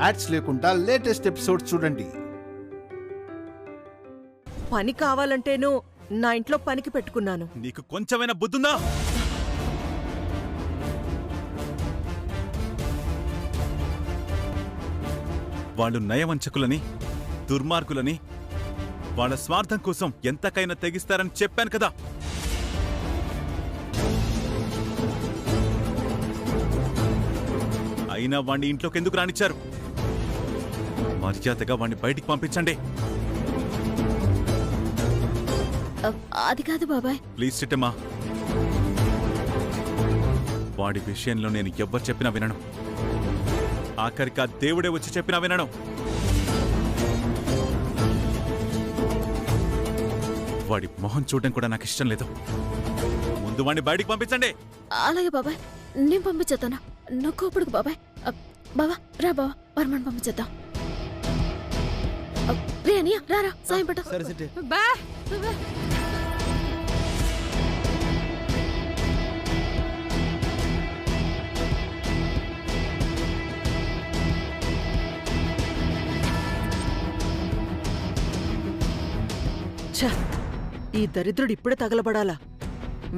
Ads లేకుండా latest episodes చూడండి. పని కావాలంటేను నా ఇంట్లో పనికి పెట్టుకున్నాను. నీకు కొంచెమైనా బుద్ధుందా? వాళ్ళు నయవంచకులని, దుర్మార్గులని, వాళ్ళ స్వార్థం కోసం ఎంతకైనా తెగిస్తారని చెప్పాను కదా. అయినా వాణ్ణి ఇంట్లోకి ఎందుకు రానిచ్చారు? మర్యాదగా వాణ్ణి బయటికి పంపించండి. అది కాదు బాబాయ్. ప్లీజ్ చిట్టమ్మా, వాడి విషయంలో నేను ఎవ్వరు చెప్పినా వినను. ఆఖరికి ఆ దేవుడే వచ్చి చెప్పినా వినను. వాడి మొహం చూడడం కూడా నాకు ఇష్టం లేదు. ముందు వాడిని బయటికి పంపించండి. అలాగే బాబాయ్, నేను పంపించేస్తాను. నువ్వు కోపడుకు బాబాయ్. బాబా రా బాబా, వర్మని పంపించేద్దాం. రే అనియా రారా, సాయం పట్ట. సరే సిట్టి. ఛ, ఈ దరిద్రుడు ఇప్పుడే తగలబడాలా?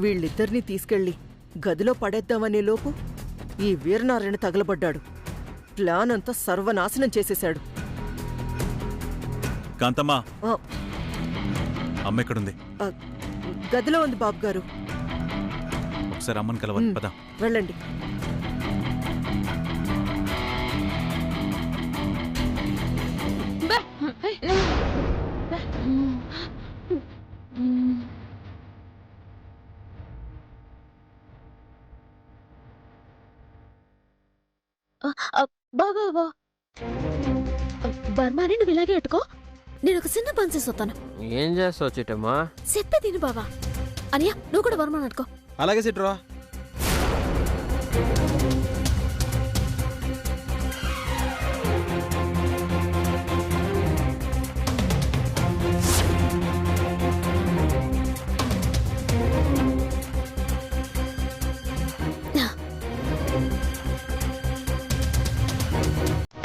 వీళ్ళిద్దరినీ తీసుకెళ్లి గదిలో పడేద్దామనే లోపు ఈ వీరనారాయణ తగలబడ్డాడు. ప్లాన్ అంతా సర్వనాశనం చేసేశాడు. కాంతమ్మా, ఆ, అమ్మ ఎక్కడుంది? ఆ, గదిలో ఉంది బాబు గారు. ఒకసారి అమ్మని కలవాలి. పద. వెళ్ళండి. బాబా బర్మాని నువ్వు ఇలాగే ఎట్టుకో, నేను ఒక చిన్న పని చేసి వస్తాను. ఏం చేస్తావు చిట్టమ్మా? చెప్పే తిను బాబా. అనియా నువ్వు కూడా బర్మాని అట్టుకో. అలాగే సిట్రా.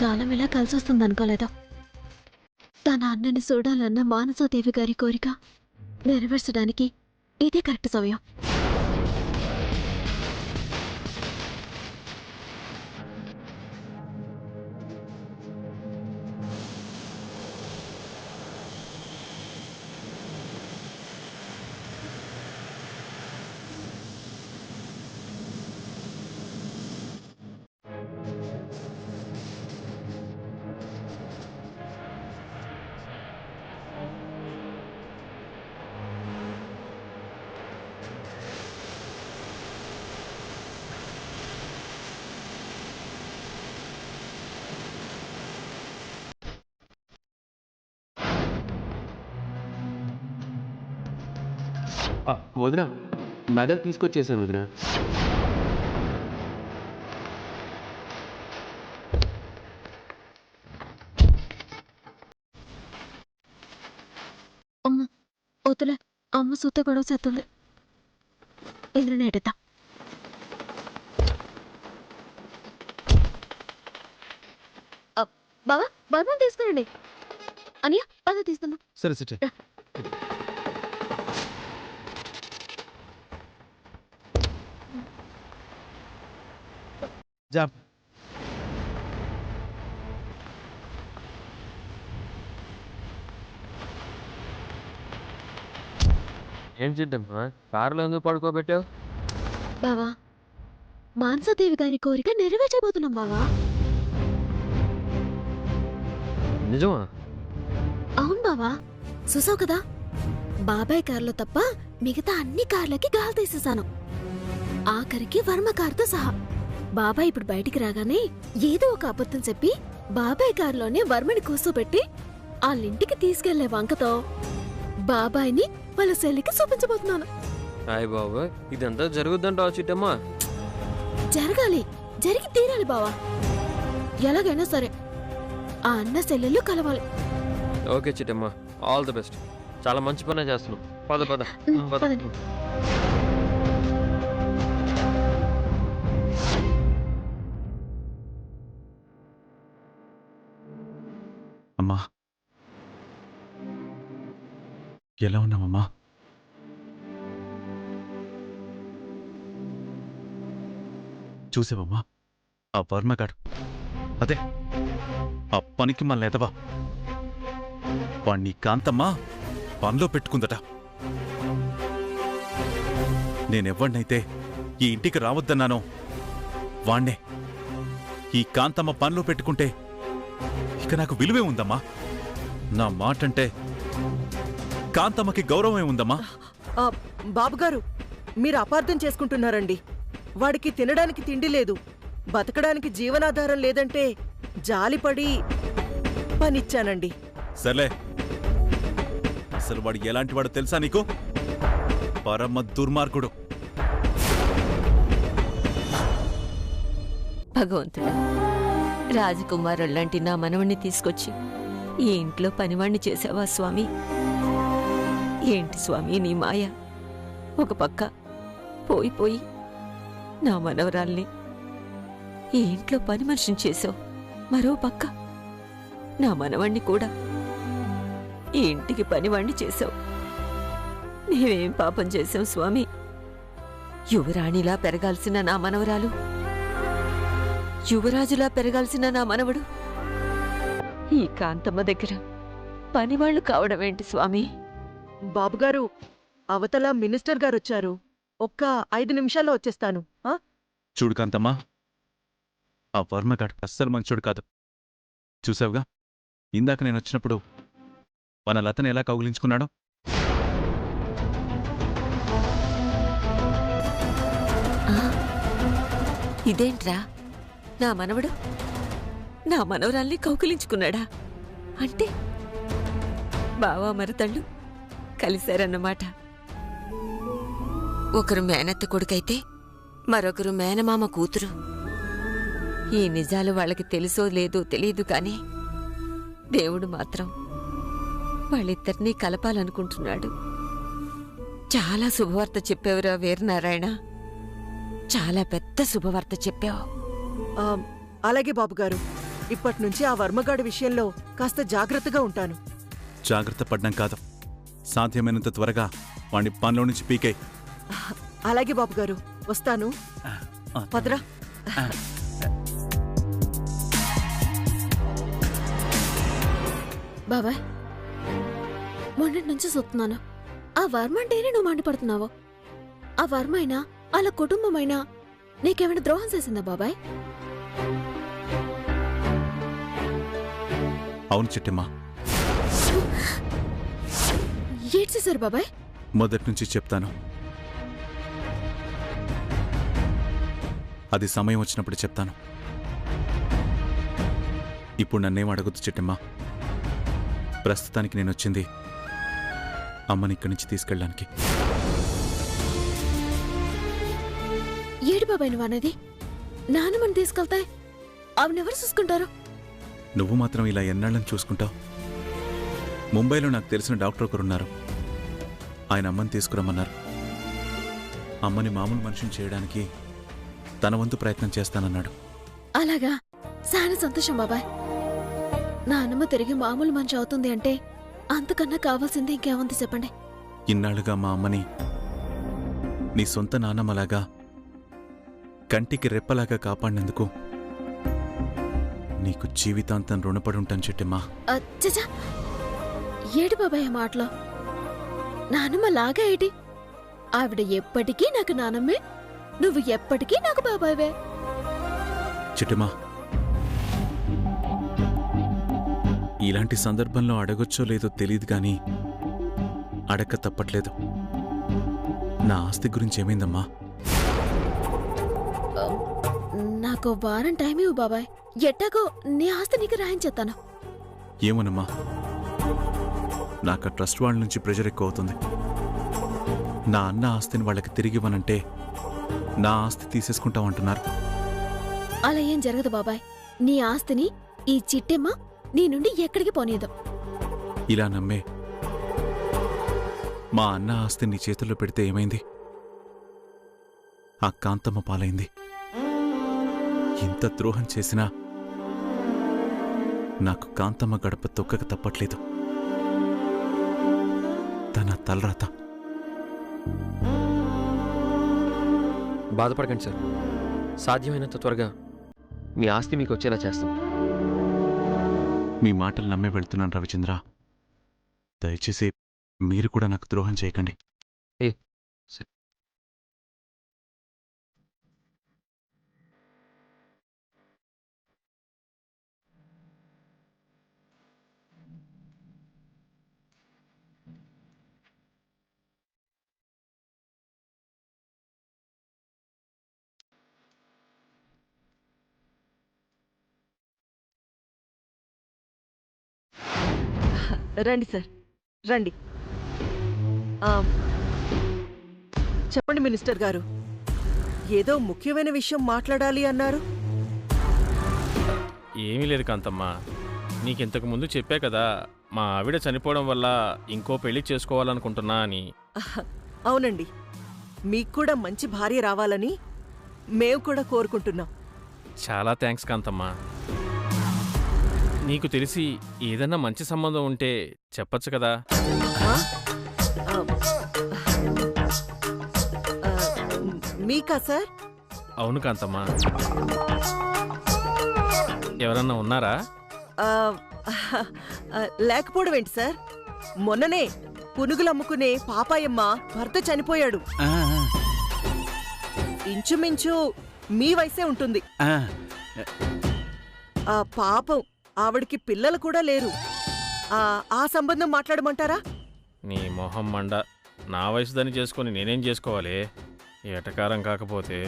కాలం ఇలా కలిసి వస్తుంది అనుకోలేదా? తన అన్నని చూడాలన్న మానసాదేవి గారి కోరిక నెరవేర్చడానికి ఇదే కరెక్ట్ సమయం. వదిన, నగలు తీసుకొచ్చేసాను వదిన. అమ్మ వద్దులే, అమ్మ సూత గొడవ చేస్తుంది. ఇంద్రనే ఎడతా. బాబా బర్మా తీసుకురండి. అనియా పద తీసుకున్నా. సరే సిట్టి. जा. ఏం చిట్టమ్మా, కారులో ఎందుకు పడుకోబెట్టావు? బావా మానసాదేవి గారి కోరిక నెరవేర్చబోతున్నాం బావా. నిజమా? అవును బావా, చూసావు కదా, బాబాయ్ కార్లో తప్ప మిగతా అన్ని కార్లకి గాలి తీసేశాను, ఆఖరికి వర్మ కారుతో సహా. బాబాయ్ ఇప్పుడు బయటికి రాగానే ఏదో ఒక అబద్ధం చెప్పి బాబాయ్ కారులోనే వర్మని కూర్చోబెట్టి వాళ్ళింటికి తీసుకెళ్లే వంకతో బాబాయ్ని వాళ్ళ సెల్లికి చూపించబోతున్నాను. హాయ్ బాబు, ఇదంతా జరుగుద్దంటావా చిట్టమ్మా? జరగాలి, జరిగి తీరాలి బావా. ఎలాగైనా సరే ఆ అన్న సెల్లెళ్ళు కలవాలి. Okay Chittamma, all the best. చాలా మంచి పనే చేస్తున్నావు. పద పద పద. పదండి. అమ్మా, ఎలా ఉన్నావమ్మా? చూసావమ్మా ఆ వర్మగాడు, అదే ఆ పనికి మళ్ళీ ఎదవా, వాణ్ణి కాంతమ్మ పనిలో పెట్టుకుందట. నేనెవ్వడినైతే ఈ ఇంటికి రావద్దన్నానో వాణ్ణే ఈ కాంతమ్మ పనిలో పెట్టుకుంటే ఇక నాకు విలువే ఉందమ్మా. నా మాటంటే కాంతమ్మకి గౌరవమే ఉందమ్మా. బాబుగారు, మీరు అపార్థం చేసుకుంటున్నారండి. వాడికి తినడానికి తిండి లేదు, బతకడానికి జీవనాధారం లేదంటే జాలిపడి పనిచ్చానండి. సర్లే, అసలు వాడు ఎలాంటి వాడు తెలుసా నీకు? పరమ దుర్మార్గుడు. భగవంతుడా, రాజకుమారుల్లాంటి నా మనవణ్ణి తీసుకొచ్చి ఈ ఇంట్లో పనివాణ్ణి చేశావా స్వామి? ఏంటి స్వామి నీ మాయ? ఒక పక్క పోయి నా మనవరాల్ని ఈ ఇంట్లో పని మనిషిని చేశావు, మరో పక్క నా మనవణ్ణి కూడా ఈ ఇంటికి పనివాణ్ణి చేశావు. మేమేం పాపం చేశాం స్వామి? యువరాణిలా పెరగాల్సిన నా మనవరాలు, యువరాజులా పెరగాల్సిన నా మనవడు ఈ కాంతమ్మ దగ్గర పనివాళ్లు కావడమేంటి స్వామి? బాబుగారు, అవతల మినిస్టర్ గారొచ్చారు. ఒక్క 5 నిమిషాల్లో వచ్చేస్తాను. చూడు కాంతమ్మా, ఆ వర్మగాడు అస్సలు మంచోడు కాదు. చూసావుగా ఇందాక నేను వచ్చినప్పుడు మన లతను ఎలా కౌగిలించుకున్నాడో. ఇదేంట్రా, నా మనవడు నా మనవరాల్ని కౌకిలించుకున్నాడా? అంటే బావా మరతళ్ళు కలిశారన్నమాట. ఒకరు మేనత్త కొడుకైతే మరొకరు మేనమామ కూతురు. ఈ నిజాలు వాళ్ళకి తెలుసో లేదో తెలీదు కానీ దేవుడు మాత్రం వాళ్ళిద్దరినీ కలపాలనుకుంటున్నాడు. చాలా శుభవార్త చెప్పావురా వీరనారాయణ, చాలా పెద్ద శుభవార్త చెప్పావు. అలాగే బాబుగారు, ఇప్పటినుంచి ఆ వర్మగాడి విషయంలో కాస్త జాగ్రత్తగా ఉంటాను. జాగ్రత్త పడ్డం కాదు, సాధ్యమైనంత త్వరగా వాణ్ణి పనిలో నుంచి పీకే. అలాగే బాబుగారు, వస్తాను. పదరా. బాబాయ్, మొన్నటి నుంచి చూస్తున్నాను. ఆ వర్మ అంటేనే నువ్వు మండిపడుతున్నావు. ఆ వర్మ అయినా వాళ్ళ కుటుంబమైనా నీకేమైనా ద్రోహం చేసిందా బాబాయ్? అవును చిట్టమ్మా. ఏడ్చేశారు బాబాయ్? మొదటి నుంచి చెప్తాను, అది సమయం వచ్చినప్పుడు చెప్తాను. ఇప్పుడు నన్నేం అడగొద్దు చిట్టమ్మా. ప్రస్తుతానికి నేనొచ్చింది అమ్మని ఇక్కడి నుంచి తీసుకెళ్ళడానికి. ఏడు బాబాయ్ నువ్వు అనేది? నాన్నమ్మని తీసుకెళ్తాయి ఆవినెవరు చూసుకుంటారు? నువ్వు మాత్రం ఇలా ఎన్నాళ్ళని చూసుకుంటావు? ముంబైలో నాకు తెలిసిన డాక్టర్ ఒకరున్నారు. ఆయన అమ్మని తీసుకురమ్మన్నారు. అమ్మని మామూలు మనిషిని చేయడానికి తన వంతు ప్రయత్నం చేస్తానన్నాడు. అలాగా, చాలా సంతోషం బాబాయ్. నాన్నమ్మ తిరిగి మామూలు మనిషి అవుతుంది అంటే అంతకన్నా కావాల్సింది ఇంకేముంది చెప్పండి. ఇన్నాళ్లుగా మా అమ్మని నీ సొంత నాన్నమ్మలాగా కంటికి రెప్పలాగా కాపాడినందుకు నీకు జీవితాంతం రుణపడి ఉంటాను చిట్టమ్మా. చచ్చా, ఏడు బాబాయ్ ఆ మాటలో? నానమ్మ లాగా ఏటి? ఆవిడ ఎప్పటికీ నాకు నానమ్మే, నువ్వు ఎప్పటికీ నాకు బాబాయ్వే. చిట్టమ్మా, ఇలాంటి సందర్భంలో అడగొచ్చో లేదో తెలియదు గాని అడక్క తప్పట్లేదు. నా ఆస్తి గురించి ఏమైందమ్మా? నాకు వారం టైం ఇవ్వు బాబాయ్. ఎట్టాగో నీ ఆస్తి నీకు రాయించేస్తాను. ఏమోనమ్మా, నాకు ఆ ట్రస్ట్ వాళ్ళ నుంచి ప్రెషర్ ఎక్కువ అవుతుంది. నా అన్న ఆస్తిని వాళ్ళకి తిరిగివ్వనంటే నా ఆస్తి తీసేసుకుంటామంటున్నారు. అలా ఏం జరగదు బాబాయ్. నీ ఆస్తిని ఈ చిట్టెమ్మ నీ నుండి ఎక్కడికి పోనీదు. ఇలా నమ్మే మా అన్న ఆస్తి నీ చేతుల్లో పెడితే ఏమైంది? ఆ కాంతమ్మ పాలైంది. ఇంత ద్రోహం చేసినా నాకు కాంతమ్మ గడప తొక్కక తప్పట్లేదు. తన తలరాత. బాధపడకండి సార్, సాధ్యమైనంత త్వరగా మీ ఆస్తి మీకు వచ్చేలా చేస్తాం. మీ మాటలు నమ్మే వెళ్తున్నాను రవిచంద్ర. దయచేసి మీరు కూడా నాకు ద్రోహం చేయకండి. సరే. రండి సార్, రండి. ఆ, చెప్పండి మినిస్టర్ గారు, ఏదో ముఖ్యమైన విషయం మాట్లాడాలి అన్నారు. ఏమీ లేదు కాంతమ్మ, నీకింతకు ముందు చెప్పా కదా మా ఆవిడ చనిపోవడం వల్ల ఇంకో పెళ్లి చేసుకోవాలనుకుంటున్నా అని. అవునండి, మీకు కూడా మంచి భార్య రావాలని మేము కూడా కోరుకుంటున్నాం. చాలా థ్యాంక్స్ కాంతమ్మ. నీకు తెలిసి ఏదన్నా మంచి సంబంధం ఉంటే చెప్పచ్చు కదా. ఆ, ఆ, ఆ, మీకా సార్? అవును కాంతమ్మ. ఎవరన్నా ఉన్నారా? ఆ, లేకపోవడం ఏంటి సార్? మొన్ననే పునుగులు అమ్ముకునే పాపాయమ్మ భర్త చనిపోయాడు. ఇంచుమించు మీ వయసే ఉంటుంది. ఆ పాపం, ఆవిడికి పిల్లలు కూడా లేరు. ఆ సంబంధం మాట్లాడమంటారా? నీ మొహం మండ. నా వయసుదని చేసుకొని నేనేం చేసుకోవాలి? ఎటకారం కాకపోతే.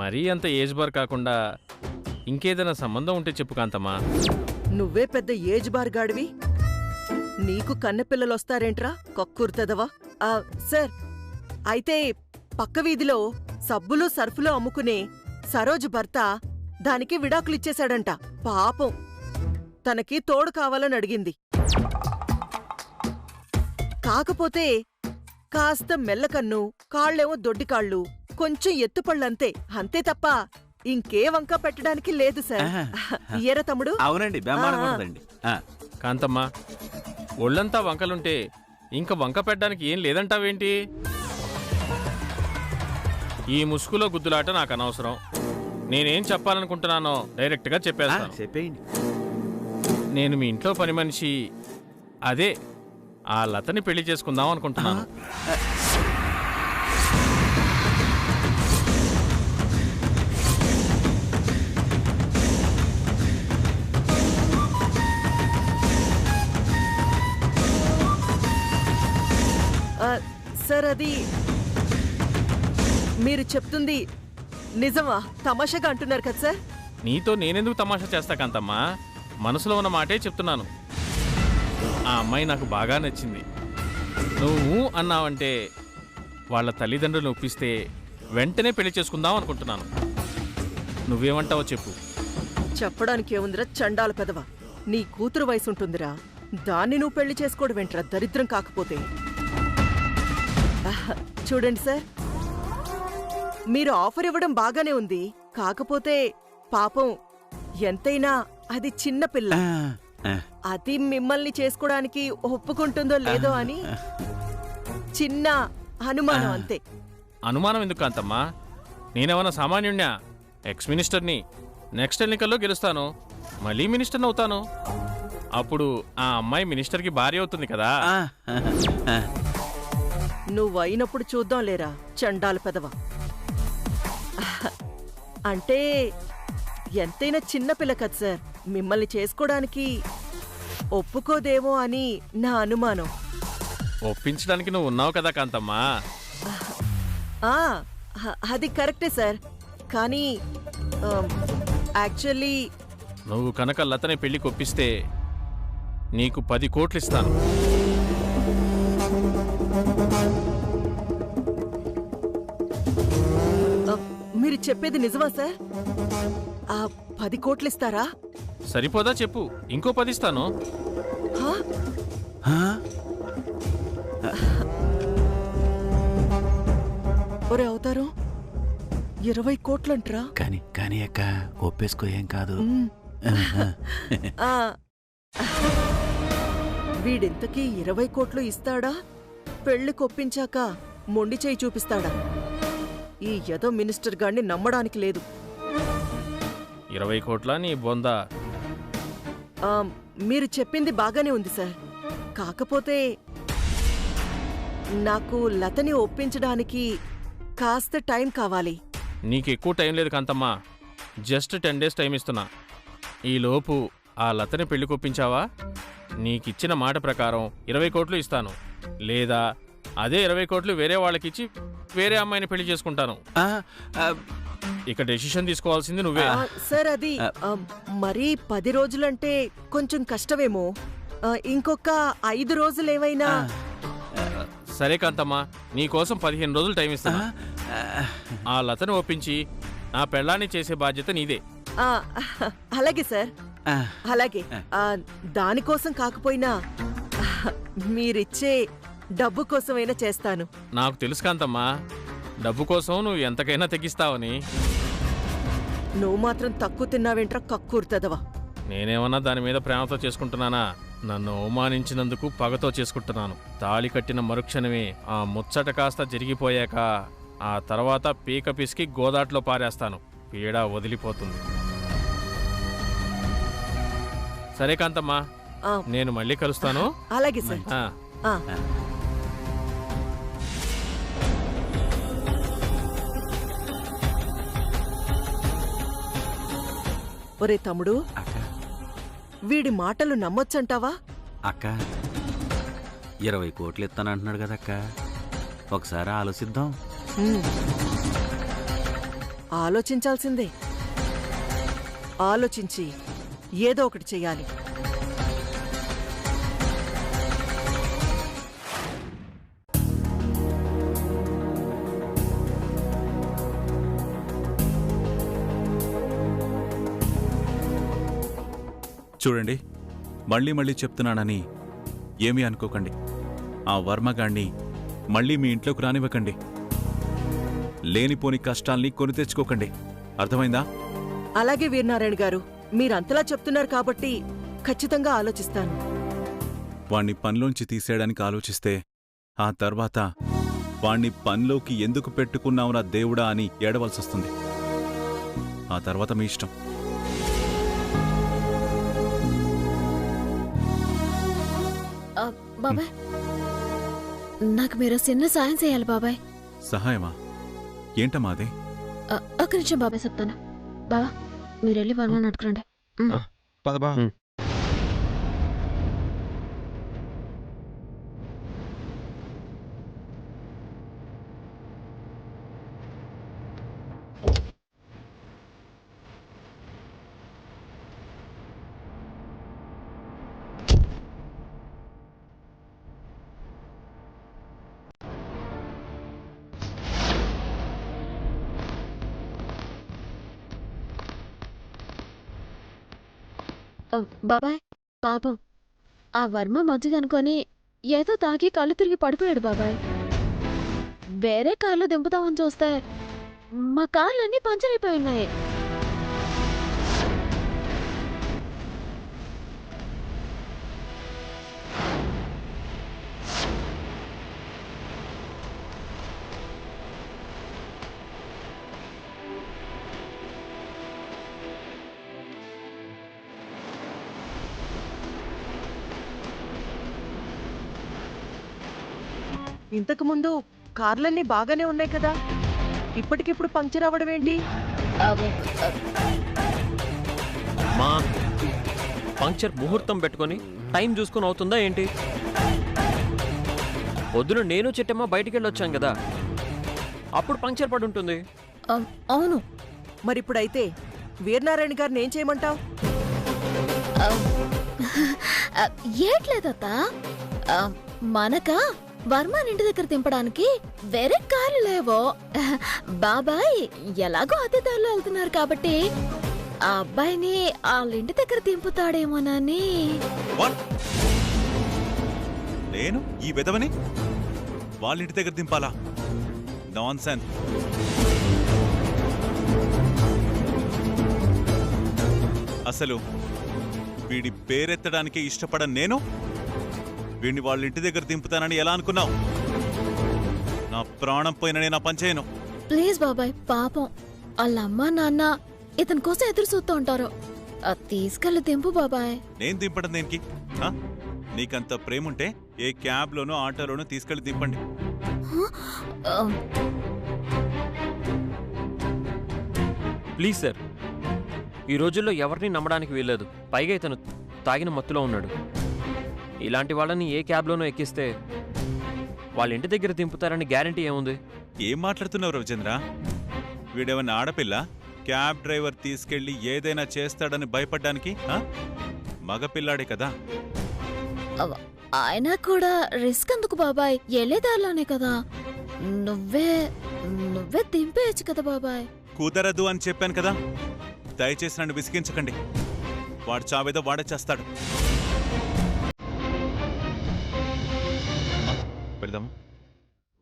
మరీ అంత ఏజ్ బార్ కాకుండా ఇంకేదైనా సంబంధం ఉంటే చెప్పు కాంతమ్మా. నువ్వే పెద్ద ఏజ్ బార్ గాడివి, నీకు కన్నెపిల్లలొస్తారేంట్రా కక్కుర్తెదవా? సార్, అయితే పక్క వీధిలో సబ్బులు సర్ఫులు అమ్ముకునే సరోజ్ భర్త దానికి విడాకులిచ్చేశాడంట. పాపం, తనకి తోడు కావాలని అడిగింది. కాకపోతే కాస్త మెల్లకన్ను, కాళ్ళేమో దొడ్డికాళ్ళు, కొంచెం ఎత్తుపళ్ళంతే, అంతే తప్ప ఇంకే వంక పెట్టడానికి లేదు సార్. ఇయ్యరా తమ్ముడు? అవునండి, కాంతమ్మా, ఒళ్ళంతా వంకలుంటే ఇంక వంక పెట్టడానికి ఏం లేదంటావేంటి? ఈ ముసుగులో గుద్దులాట నాకు అనవసరం. నేనేం చెప్పాలనుకుంటున్నానో డైరెక్ట్గా చెప్పేస్తాను. చెప్పేయండి. నేను మీ ఇంట్లో పని మనిషి, అదే ఆ లతని పెళ్లి చేసుకుందాం అనుకుంటున్నాను. సార్, అది మీరు చెప్తుంది నిజమా? తమాషాగా అంటున్నారు కదా సార్? నీతో నేనెందుకు తమాషా చేస్తా కాంతమ్మా? మనసులో ఉన్న మాటే చెప్తున్నాను. ఆ అమ్మాయి నాకు బాగా నచ్చింది. నువ్వు అన్నావంటే వాళ్ళ తల్లిదండ్రులను ఒప్పిస్తే వెంటనే పెళ్లి చేసుకుందాం అనుకుంటున్నాను. నువ్వేమంటావో చెప్పు. చెప్పడానికి ఏముందిరా చండాల పెదవా? నీ కూతురు వయసు ఉంటుందిరా, దాన్ని నువ్వు పెళ్లి చేసుకోవడం వెంట్రా దరిద్రం కాకపోతే. చూడండి సార్, మీరు ఆఫర్ ఇవ్వడం బాగానే ఉంది, కాకపోతే పాపం ఎంతైనా అది చిన్న పిల్ల. అది మిమ్మల్ని చేసుకోవడానికి ఒప్పుకుంటుందో లేదో అని చిన్న అనుమానం అంతే. అనుమానం ఎందుకు కాంతమ్మా? నేనేమన్నా సామాన్యుణ్ణా? ఎక్స్ మినిస్టర్ని. నెక్స్ట్ ఎన్నికల్లో గెలుస్తాను, మళ్ళీ మినిస్టర్ని అవుతాను. అప్పుడు ఆ అమ్మాయి మినిస్టర్కి భార్య అవుతుంది కదా. నువ్వైనప్పుడు చూద్దాం లేరా చండాల పెదవా. అంటే ఎంతైనా చిన్నపిల్ల కదా సార్, మిమ్మల్ని చేసుకోవడానికి ఒప్పుకోదేమో అని నా అనుమానం. ఒప్పించడానికి నువ్వు ఉన్నావు కదా కాంతమ్మా. అది కరెక్టే సార్, కానీ యాక్చువల్లీ నువ్వు కనుక లతని పెళ్లికి ఒప్పిస్తే నీకు 10 కోట్లు ఇస్తాను. మీరు చెప్పేది నిజమా సార్? 10 కోట్లు ఇస్తారా? సరిపోదా చెప్పు, ఇంకో 10 ఇస్తాను. ఒరే అవుతారు, 20 కోట్లంట్రా. కానీ అక్క ఒప్పేసుకో, ఏం కాదు. ఆ, వీడింతకీ 20 కోట్లు ఇస్తాడా? పెళ్లి కొప్పించాక మొండి చేయి చూపిస్తాడా? ఈ యదో మినిస్టర్ గాన్ని నమ్మడానికి లేదు. 20 కోట్ల నీ బొందా? ఆ, మీరు చెప్పింది బాగానే ఉంది సార్. కాకపోతే నాకు లతని ఒప్పించడానికి కాస్త టైం కావాలి. నీకు ఎక్కువ టైం లేదు కాంతమ్మా. జస్ట్ 10 డేస్ టైం ఇస్తున్నా. ఈలోపు ఆ లతని పెళ్లి కొప్పించావా, నీకిచ్చిన మాట ప్రకారం 20 కోట్లు ఇస్తాను. లేదా అదే 20 కోట్లు వేరే వాళ్ళకిచ్చి వేరే అమ్మాయిని పెళ్లి చేసుకుంటాను. ఇక డెసిషన్ తీసుకోవాల్సింది నువ్వే. సార్ అది మరీ 10 రోజులంటే కొంచెం కష్టమేమో. ఇంకొక 5 రోజులేమైనా. సరే కాంతమ్మా, నీకోసం 15 రోజులు టైం ఇస్తున్నా. ఆ లతను ఒప్పించి నా పెళ్ళాన్ని చేసే బాధ్యత నీదే. అలాగే సార్, అలాగే. దానికోసం కాకపోయినా మీరిచ్చే డబ్బు కోసమైనా చేస్తాను. నాకు తెలుసు కాంతమ్మా, డబ్బు కోసం నువ్వు ఎంతకైనా తెగిస్తావని. నువ్వు మాత్రం తక్కువ తిన్నావేంట్రా కక్కూర్తదవా. నేనేమన్నా దాని మీద ప్రేమతో చేసుకుంటున్నానా? నన్ను అవమానించినందుకు పగతో చేసుకుంటున్నాను. తాళి కట్టిన మరుక్షణమే ఆ ముచ్చట కాస్త జరిగిపోయాక ఆ తర్వాత పీక పిసికి గోదాట్లో పారేస్తాను. పీడ వదిలిపోతుంది. సరే కాంతమ్మా, నేను మళ్ళీ కలుస్తాను. అలాగే సార్. ఒరే తమ్ముడు, వీడి మాటలు నమ్మొచ్చంటావా? అక్క 20 కోట్లు ఇస్తానంటున్నాడు కదక్క, ఒకసారి ఆలోచిద్దాం. ఆలోచించాల్సిందే. ఆలోచించి ఏదో ఒకటి చెయ్యాలి. చూడండి, మళ్ళీ మళ్ళీ చెప్తున్నానని ఏమీ అనుకోకండి. ఆ వర్మగాణ్ణి మళ్ళీ మీ ఇంట్లోకి రానివ్వకండి. లేనిపోని కష్టాల్ని కొని తెచ్చుకోకండి. అర్థమైందా? అలాగే వీరనారాయణ గారు, మీరంతలా చెప్తున్నారు కాబట్టి ఖచ్చితంగా ఆలోచిస్తాను. వాణ్ణి పనిలోంచి తీసేయడానికి ఆలోచిస్తే ఆ తర్వాత వాణ్ణి పనిలోకి ఎందుకు పెట్టుకున్నావురా దేవుడా అని ఏడవలసొస్తుంది. ఆ తర్వాత మీ ఇష్టం. బాబాయ్, నాకు మీరు చిన్న సాయం చేయాలి బాబాయ్. సహాయమా? ఏంటమ్మా అదే? ఒక్క నిమిషం బాబాయ్, చెప్తాను. బాబా, మీరు వెళ్ళి వర్మని అడుగురండి. పదబా. బాబాయ్, పాపం ఆ వర్మ మజ్జిగ అనుకొని ఏదో తాగి కళ్ళు తిరిగి పడిపోయాడు బాబాయ్. వేరే కార్లో దింపుతామని చూస్తే మా కార్లన్నీ పంచర్ అయిపోయి ఉన్నాయి. ఇంతకు ముందు కార్లన్నీ బాగానే ఉన్నాయి కదా, ఇప్పటికిప్పుడు పంక్చర్ అవ్వడం ఏంటి? మా పంక్చర్ ముహూర్తం పెట్టుకొని టైం చూసుకొని అవుతుందా ఏంటి? పొద్దున నేను చిట్టమ్మ బయటికి వెళ్ళొచ్చాం కదా, అప్పుడు పంక్చర్ పడి ఉంటుంది. అవును. మరిప్పుడైతే వీరనారాయణ గారిని ఏం చేయమంటావు? ఏట్లేదత్తా, మనక వర్మన్ ఇంటి దగ్గర దింపడానికి వేరే కార్లు లేవో. బాబాయ్ ఎలాగో అదే దారిలో వెళ్తున్నారు కాబట్టి ఆ అబ్బాయిని వాళ్ళ ఇంటి దగ్గర దింపుతాడేమోనని. నేను ఈ విధవని వాళ్ళ ఇంటి దగ్గర దింపాలా? నాన్సెన్స్. అసలు వీడి పేరెత్తడానికి ఇష్టపడను నేను వీడిని వాళ్ళ ఇంటి దగ్గర దింపుతానని ఎలా అనుకున్నావు? నా ప్రాణం పోయిన నేను ఆ పని చేయను. ప్లీజ్ బాబాయ్, పాపం వాళ్ళ అమ్మా నాన్న ఇతని కోసం ఎదురు చూస్తూ ఉంటారు. అది తీసుకెళ్ళి దింపు బాబాయ్. నేను దింపడం దేనికి? ఆ? నీకంత ప్రేముంటే ఏ క్యాబ్లోనో ఆటోలోనో తీసుకెళ్లి దింపండి. ఆ, ప్లీజ్ సార్, ఈ రోజుల్లో ఎవరిని నమ్మడానికి వీల్లేదు. పైగా ఇతను తాగిన మత్తులో ఉన్నాడు. ఇలాంటి వాళ్ళని ఏ క్యాబ్లోనో ఎక్కిస్తే వాళ్ళ ఇంటి దగ్గర దింపుతారని గ్యారంటీ ఏముంది? ఏం మాట్లాడుతున్నావు రవిచంద్ర? వీడేమన్నా ఆడపిల్ల క్యాబ్ డ్రైవర్ తీసుకెళ్లి ఏదైనా చేస్తాడని భయపడ్డానికి? మగపిల్లాడే కదా. అయినా కూడా రిస్క్ ఎందుకు బాబాయ్? వెళ్ళేదారిలోనే కదా. నువ్వే నువ్వే దింపేయచ్చు కదా బాబాయ్. కుదరదు అని చెప్పాను కదా. దయచేసి నన్ను విసిగించకండి. వాడు చావేదో వాడే చేస్తాడు. వెళ్దాం.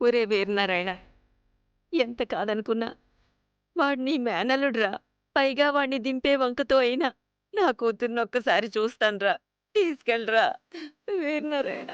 ఒరే వీరనారాయణ, ఎంత కాదనుకున్నా వాడు నీ మేనలుడ్రా. పైగా వాడిని దింపే వంకతో అయినా నా కూతుర్ని ఒక్కసారి చూస్తాన్రా. తీసుకెళ్ళరా వీరనారాయణ.